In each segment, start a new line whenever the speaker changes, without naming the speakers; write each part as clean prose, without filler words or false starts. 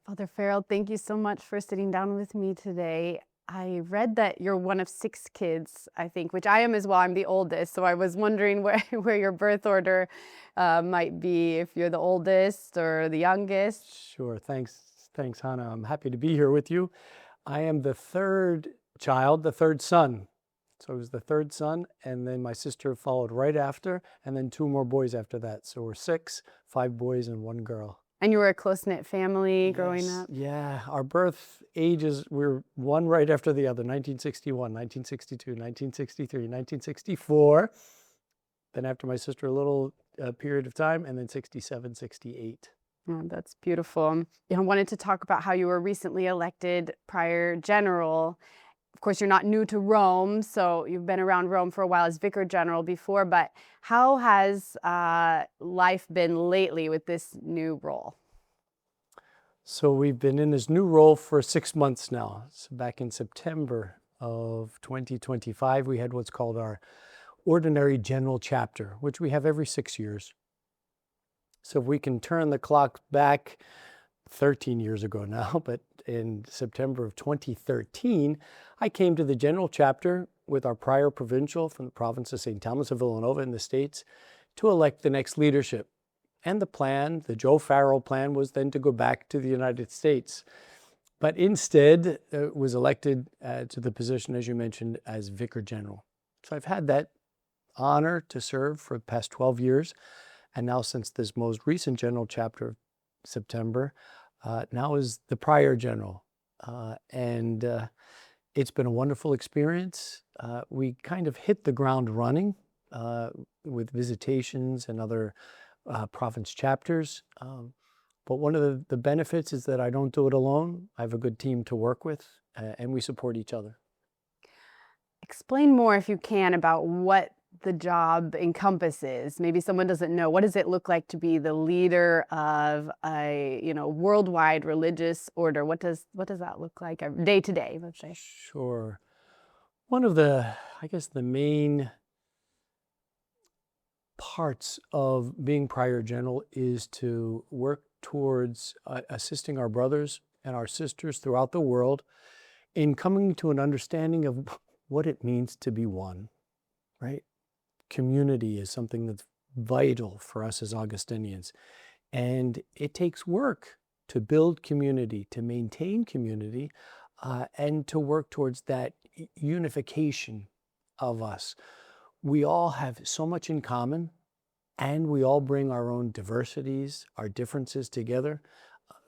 Father Farrell, thank you so much for sitting down with me today. I read that you're one of 6 kids, I think, which I am as well. I'm the oldest, so I was wondering where, where your birth order might be, if you're the oldest or the youngest.
Sure. Thanks, Hannah. I'm happy to be here with you. I am the third child, the third son. So I was the third son, and then my sister followed right after, and then 2 more boys after that. So we're 6, 5 boys and 1 girl.
And you were a close-knit family growing
Yes,
up?
yeah. Our birth ages were one right after the other: 1961, 1962, 1963, 1964. Then after my sister, a little period of time, and then 67, 68.
Oh, that's beautiful. I wanted to talk about how you were recently elected prior general. Of course, you're not new to Rome, so you've been around Rome for a while as vicar general before, but how has life been lately with this new role?
So we've been in this new role for 6 months now. So back in September of 2025, we had what's called our Ordinary General Chapter, which we have every 6 years. So if we can turn the clock back 13 years ago now, but in September of 2013, I came to the General Chapter with our prior provincial from the province of St. Thomas of Villanova in the States to elect the next leadership. And the plan, the Joe Farrell plan, was then to go back to the United States. But instead, was elected to the position, as you mentioned, as Vicar General. So I've had that honor to serve for the past 12 years. And now since this most recent General Chapter of September, now is the Prior General. And it's been a wonderful experience. We kind of hit the ground running with visitations and other province chapters. But one of the benefits is that I don't do it alone. I have a good team to work with, and we support each other.
Explain more, if you can, about what the job encompasses. Maybe someone doesn't know. What does it look like to be the leader of a worldwide religious order? What does that look like day to day, let's say?
Sure. One of the main parts of being Prior General is to work towards assisting our brothers and our sisters throughout the world in coming to an understanding of what it means to be one, right? Community is something that's vital for us as Augustinians. And it takes work to build community, to maintain community, and to work towards that unification of us. We all have so much in common, and we all bring our own diversities, our differences together.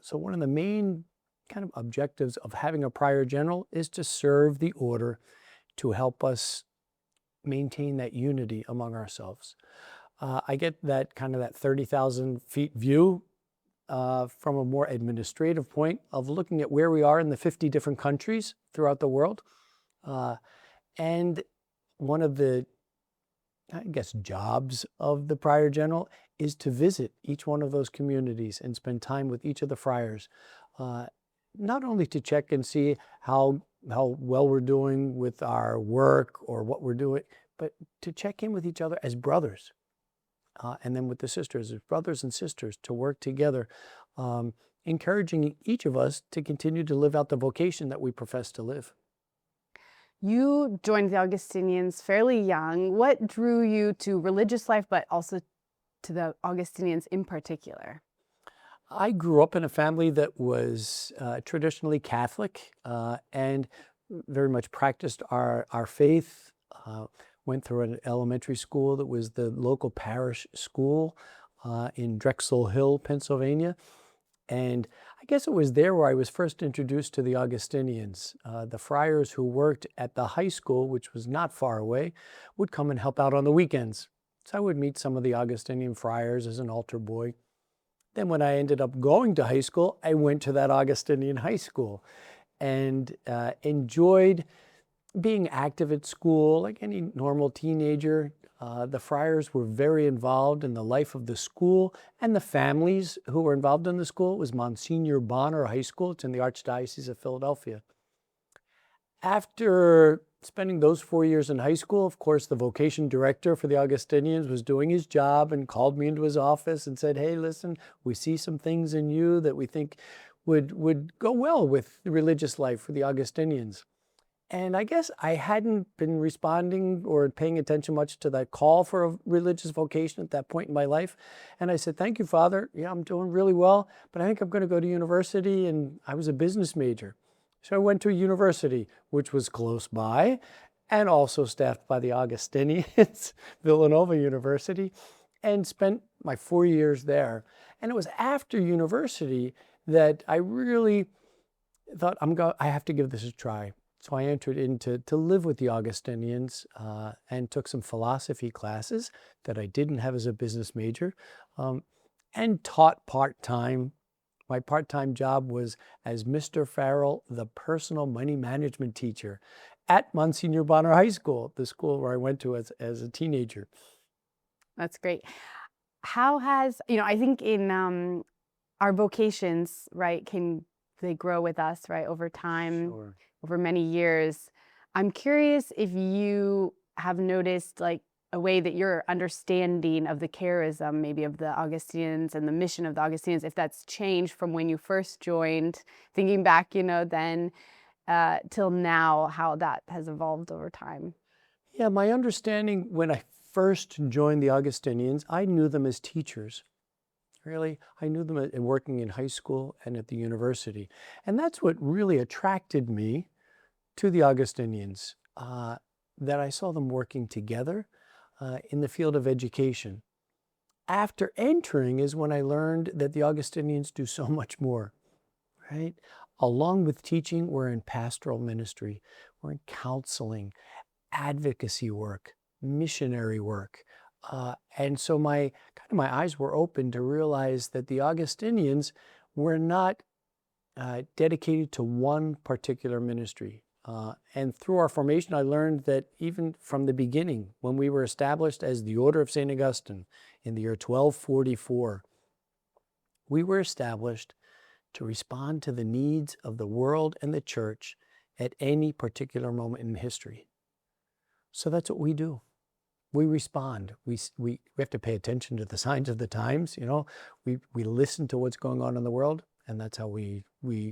So one of the main kind of objectives of having a Prior General is to serve the order, to help us maintain that unity among ourselves. I get that 30,000 feet view from a more administrative point of looking at where we are in the 50 different countries throughout the world. And one of the jobs of the Prior General is to visit each one of those communities and spend time with each of the friars, not only to check and see how well we're doing with our work or what we're doing, but to check in with each other as brothers, and then with the sisters as brothers and sisters, to work together, encouraging each of us to continue to live out the vocation that we profess to live.
You joined the Augustinians fairly young. What drew you to religious life, but also to the Augustinians in particular?
I grew up in a family that was traditionally Catholic and very much practiced our faith. Went through an elementary school that was the local parish school in Drexel Hill, Pennsylvania. And I guess it was there where I was first introduced to the Augustinians. The friars who worked at the high school, which was not far away, would come and help out on the weekends. So I would meet some of the Augustinian friars as an altar boy. Then when I ended up going to high school, I went to that Augustinian high school and enjoyed being active at school like any normal teenager. The friars were very involved in the life of the school and the families who were involved in the school. It was Monsignor Bonner High School. It's in the Archdiocese of Philadelphia. After spending those 4 years in high school, of course, the vocation director for the Augustinians was doing his job and called me into his office and said, "Hey, listen, we see some things in you that we think would go well with the religious life for the Augustinians. And I guess I hadn't been responding or paying attention much to that call for a religious vocation at that point in my life. And I said, thank you, Father. Yeah, I'm doing really well, but I think I'm going to go to university. And I was a business major. So I went to a university, which was close by and also staffed by the Augustinians, Villanova University, and spent my 4 years there. And it was after university that I really thought, I have to give this a try. So I entered to live with the Augustinians and took some philosophy classes that I didn't have as a business major, and taught part-time. My part-time job was as Mr. Farrell, the personal money management teacher at Monsignor Bonner High School, the school where I went to as a teenager.
That's great. How has, I think in our vocations, right, they grow with us, right, over time.
Sure.
Over many years. I'm curious if you have noticed like a way that your understanding of the charism, maybe of the Augustinians and the mission of the Augustinians, if that's changed from when you first joined, thinking back, then till now, how that has evolved over time.
Yeah, my understanding when I first joined the Augustinians, I knew them as teachers. Really, I knew them working in high school and at the university. And that's what really attracted me to the Augustinians, that I saw them working together in the field of education. After entering is when I learned that the Augustinians do so much more, right? Along with teaching, we're in pastoral ministry, we're in counseling, advocacy work, missionary work. And so my eyes were open to realize that the Augustinians were not dedicated to one particular ministry. And through our formation, I learned that even from the beginning, when we were established as the Order of St. Augustine in the year 1244, we were established to respond to the needs of the world and the church at any particular moment in history. So that's what we do. We respond. We have to pay attention to the signs of the times. We listen to what's going on in the world, and that's how we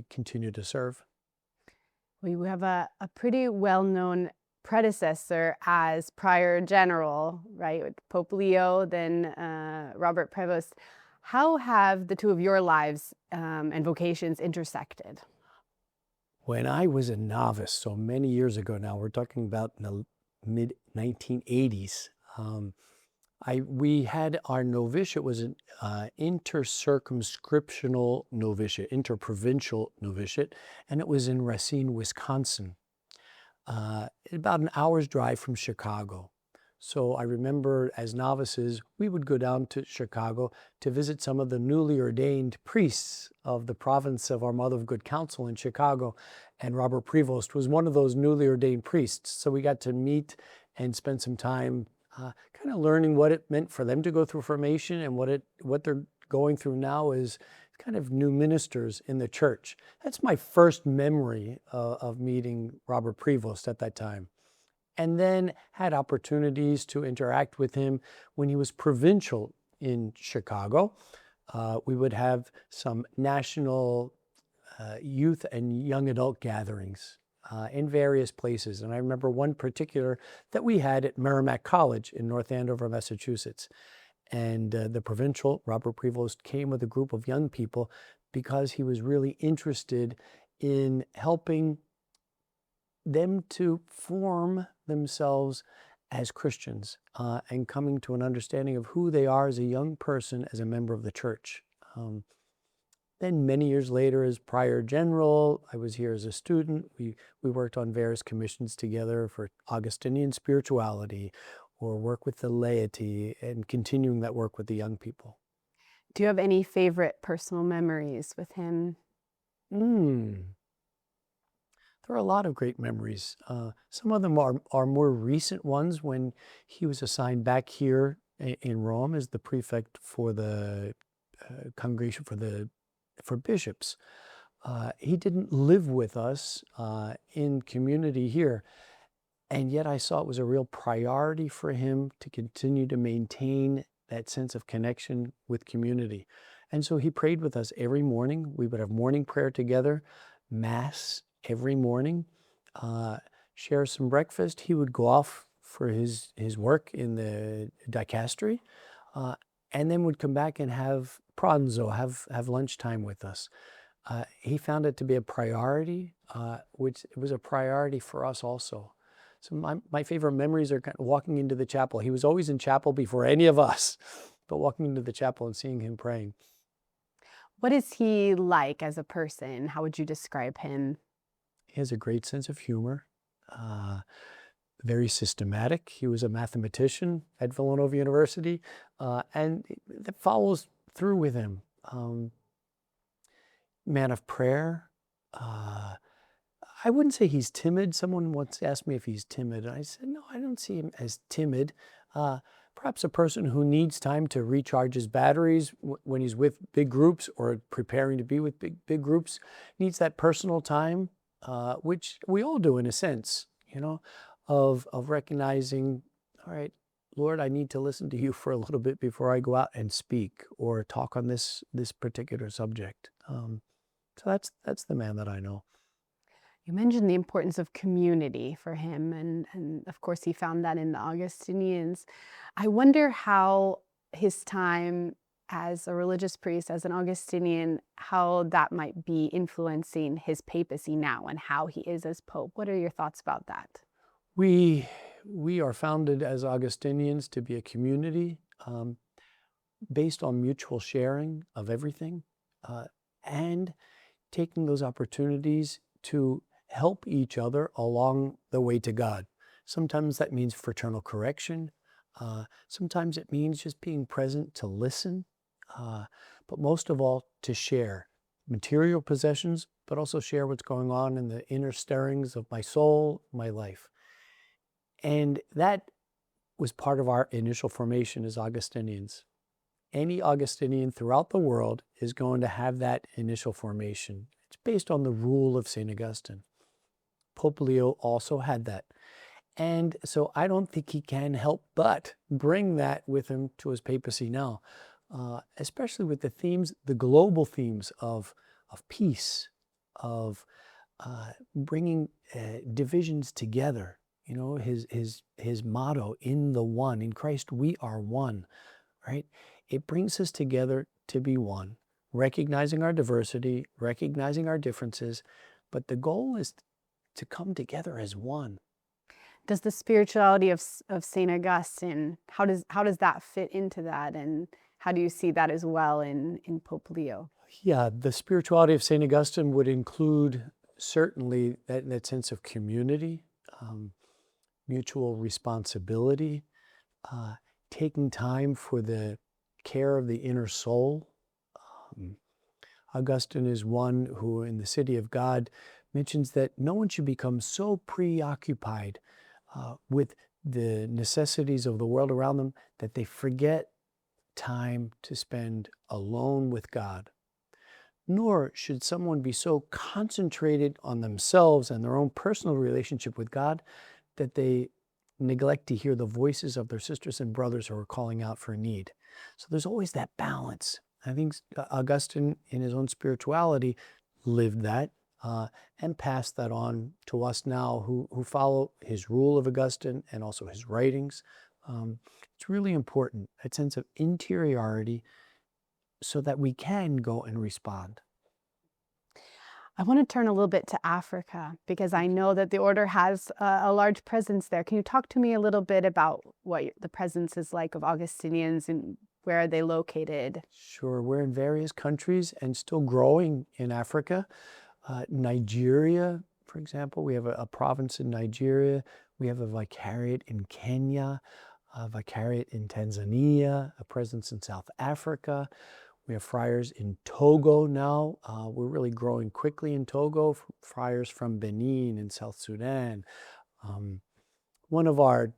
continue to serve.
We have a pretty well-known predecessor as prior general, right? With Pope Leo, then Robert Prevost. How have the two of your lives and vocations intersected?
When I was a novice, so many years ago now, we're talking about in the mid-1980s, we had our novitiate was an intercircumscriptional novitiate, interprovincial novitiate, and it was in Racine, Wisconsin, about an hour's drive from Chicago. So I remember as novices, we would go down to Chicago to visit some of the newly ordained priests of the province of Our Mother of Good Counsel in Chicago, and Robert Prevost was one of those newly ordained priests. So we got to meet and spend some time kind of learning what it meant for them to go through formation and what they're going through now is kind of new ministers in the church. That's my first memory of meeting Robert Prevost at that time. And then had opportunities to interact with him when he was provincial in Chicago. We would have some national youth and young adult gatherings in various places. And I remember one particular that we had at Merrimack College in North Andover, Massachusetts. And the provincial, Robert Prevost, came with a group of young people because he was really interested in helping them to form themselves as Christians and coming to an understanding of who they are as a young person, as a member of the church. Then many years later as prior general, I was here as a student. We worked on various commissions together for Augustinian spirituality or work with the laity and continuing that work with the young people.
Do you have any favorite personal memories with him?
There are a lot of great memories. Some of them are more recent ones when he was assigned back here in Rome as the prefect for the congregation for bishops. He didn't live with us in community here, and yet I saw it was a real priority for him to continue to maintain that sense of connection with community. And so he prayed with us every morning. We would have morning prayer together, Mass every morning, share some breakfast. He would go off for his work in the dicastery, and then would come back and have pranzo, have lunchtime with us. He found it to be a priority, which it was a priority for us also. So my favorite memories are kind of walking into the chapel. He was always in chapel before any of us, but walking into the chapel and seeing him praying.
What is he like as a person? How would you describe him?
He has a great sense of humor, very systematic. He was a mathematician at Villanova University, and that follows through with him. Man of prayer. I wouldn't say he's timid. Someone once asked me if he's timid. I said, no, I don't see him as timid. Perhaps a person who needs time to recharge his batteries when he's with big groups or preparing to be with big groups, needs that personal time, which we all do in a sense, of recognizing, all right, Lord, I need to listen to you for a little bit before I go out and speak or talk on this particular subject. So that's the man that I know.
You mentioned the importance of community for him, and of course he found that in the Augustinians. I wonder how his time as a religious priest, as an Augustinian, how that might be influencing his papacy now and how he is as Pope. What are your thoughts about that?
We are founded as Augustinians to be a community based on mutual sharing of everything and taking those opportunities to help each other along the way to God. Sometimes that means fraternal correction. Sometimes it means just being present to listen, but most of all to share material possessions, but also share what's going on in the inner stirrings of my soul, my life. And that was part of our initial formation as Augustinians. Any Augustinian throughout the world is going to have that initial formation. It's based on the rule of St. Augustine. Pope Leo also had that. And so I don't think he can help but bring that with him to his papacy now, especially with the themes, the global themes of peace, of bringing divisions together. His motto, in the one, in Christ we are one, right? It brings us together to be one, recognizing our diversity, recognizing our differences, but the goal is to come together as one.
Does the spirituality of St. Augustine, how does that fit into that, and how do you see that as well in Pope Leo?
Yeah, the spirituality of St. Augustine would include certainly that sense of community, mutual responsibility, taking time for the care of the inner soul. Augustine is one who, in the City of God, mentions that no one should become so preoccupied with the necessities of the world around them that they forget time to spend alone with God. Nor should someone be so concentrated on themselves and their own personal relationship with God that they neglect to hear the voices of their sisters and brothers who are calling out for need. So there's always that balance. I think Augustine, in his own spirituality, lived that and passed that on to us now who follow his rule of Augustine and also his writings. It's really important, that sense of interiority, so that we can go and respond.
I want to turn a little bit to Africa because I know that the order has a large presence there. Can you talk to me a little bit about what the presence is like of Augustinians and where are they located?
Sure, we're in various countries and still growing in Africa. Nigeria, for example, we have a province in Nigeria. We have a vicariate in Kenya, a vicariate in Tanzania, a presence in South Africa. We have friars in Togo now. We're really growing quickly in Togo. Friars from Benin and South Sudan. One of our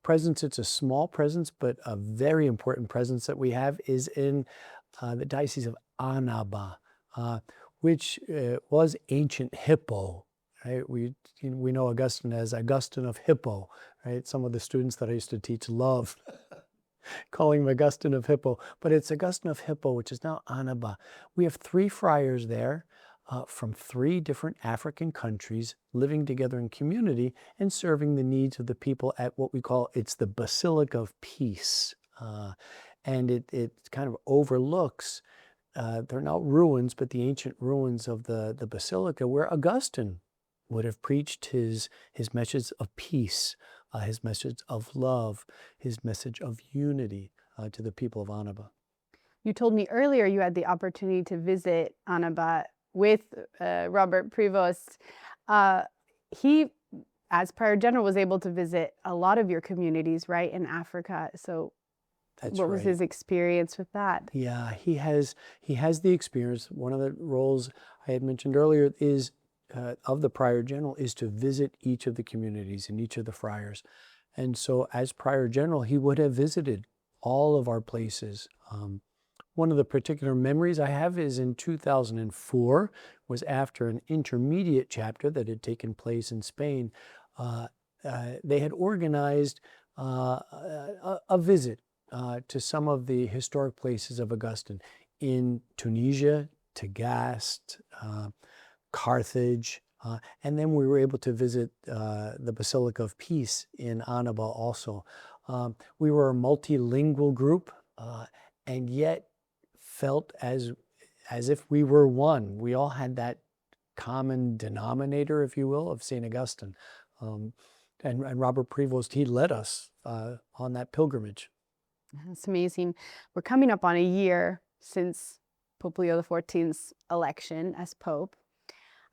presence, it's a small presence, but a very important presence that we have is in the Diocese of Annaba, which was ancient Hippo. Right? We know Augustine as Augustine of Hippo. Right? Some of the students that I used to teach love calling him Augustine of Hippo, but it's Augustine of Hippo, which is now Annaba. We have 3 friars there from 3 different African countries living together in community and serving the needs of the people at what we call, it's the Basilica of Peace. And it kind of overlooks, they're not ruins, but the ancient ruins of the Basilica where Augustine would have preached his message of peace, his message of love, his message of unity to the people of Annaba.
You told me earlier you had the opportunity to visit Annaba with Robert Prevost. He, as Prior General, was able to visit a lot of your communities, right, in Africa. So
That's
what was
right.
his experience with that?
Yeah, he has the experience. One of the roles I had mentioned earlier is of the Prior General is to visit each of the communities and each of the friars. And so as Prior General, he would have visited all of our places. One of the particular memories I have is in 2004, was after an intermediate chapter that had taken place in Spain. They had organized a visit to some of the historic places of Augustine in Tunisia, Tagaste, Carthage, and then we were able to visit the Basilica of Peace in Annaba also. We were a multilingual group, and yet felt as if we were one. We all had that common denominator, if you will, of St. Augustine. And Robert Prevost, he led us on that pilgrimage.
That's amazing. We're coming up on a year since Pope Leo XIV's election as Pope.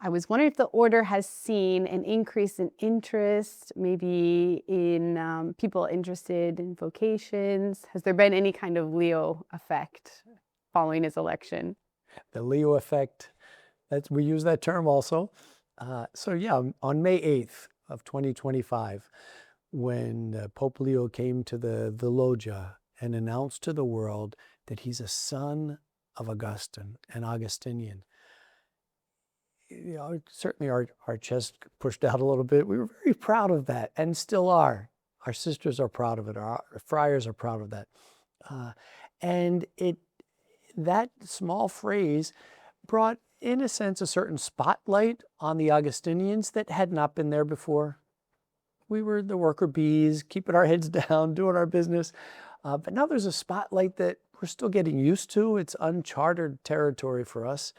I was wondering if the order has seen an increase in interest, maybe in people interested in vocations. Has there been any kind of Leo effect following his election?
The Leo effect, we use that term also. So yeah, on May 8th of 2025, when Pope Leo came to the loggia and announced to the world that he's a son of Augustine, an Augustinian, certainly our chest pushed out a little bit. We were very proud of that, and still are. Our sisters are proud of it. Our friars are proud of that. And that small phrase brought, in a sense, a certain spotlight on the Augustinians that had not been there before. We were the worker bees, keeping our heads down, doing our business. But now there's a spotlight that we're still getting used to. It's uncharted territory for us.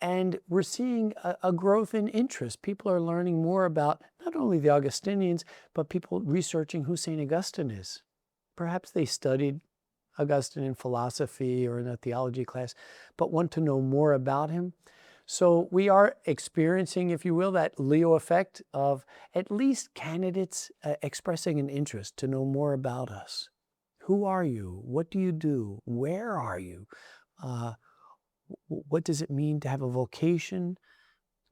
And we're seeing a growth in interest. People are learning more about not only the Augustinians, but people researching who St. Augustine is. Perhaps they studied Augustine in philosophy or in a theology class, but want to know more about him. So we are experiencing, if you will, that Leo effect of at least candidates expressing an interest to know more about us. Who are you? What do you do? Where are you? What does it mean to have a vocation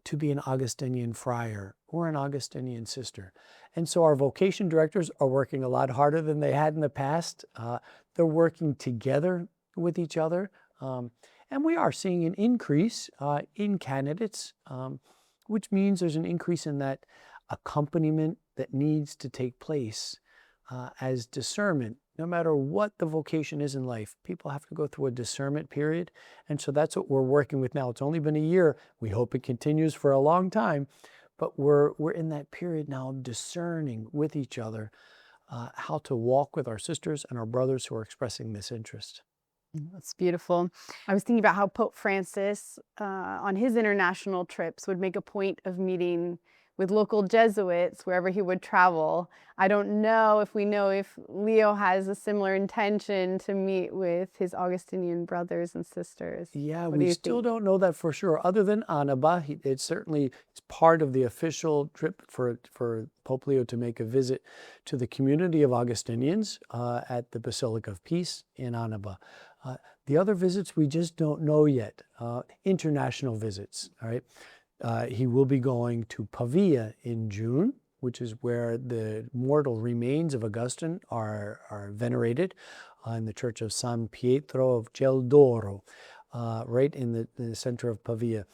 to be an Augustinian friar or an Augustinian sister? And so our vocation directors are working a lot harder than they had in the past. They're working together with each other. And we are seeing an increase in candidates, which means there's an increase in that accompaniment that needs to take place as discernment. No matter what the vocation is in life, people have to go through a discernment period. And so that's what we're working with now. It's only been a year. We hope it continues for a long time. But we're in that period now of discerning with each other how to walk with our sisters and our brothers who are expressing this interest.
That's beautiful. I was thinking about how Pope Francis, on his international trips, would make a point of meeting with local Jesuits wherever he would travel. I don't know if Leo has a similar intention to meet with his Augustinian brothers and sisters.
Yeah, we still don't know that for sure. Other than Annaba, it's part of the official trip for Pope Leo to make a visit to the community of Augustinians at the Basilica of Peace in Annaba. The other visits we just don't know yet. International visits, all right? He will be going to Pavia in June, which is where the mortal remains of Augustine are venerated in the church of San Pietro of Geldoro, right in the center of Pavia.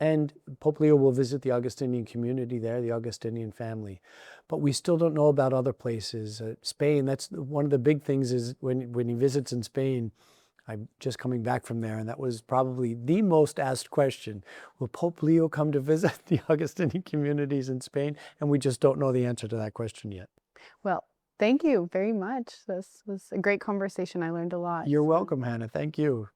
And Pope Leo will visit the Augustinian community there, the Augustinian family. But we still don't know about other places. Spain, that's one of the big things is when he visits in Spain, I'm just coming back from there, and that was probably the most asked question. Will Pope Leo come to visit the Augustinian communities in Spain? And we just don't know the answer to that question yet.
Well, thank you very much. This was a great conversation. I learned a lot.
You're welcome, Hannah. Thank you.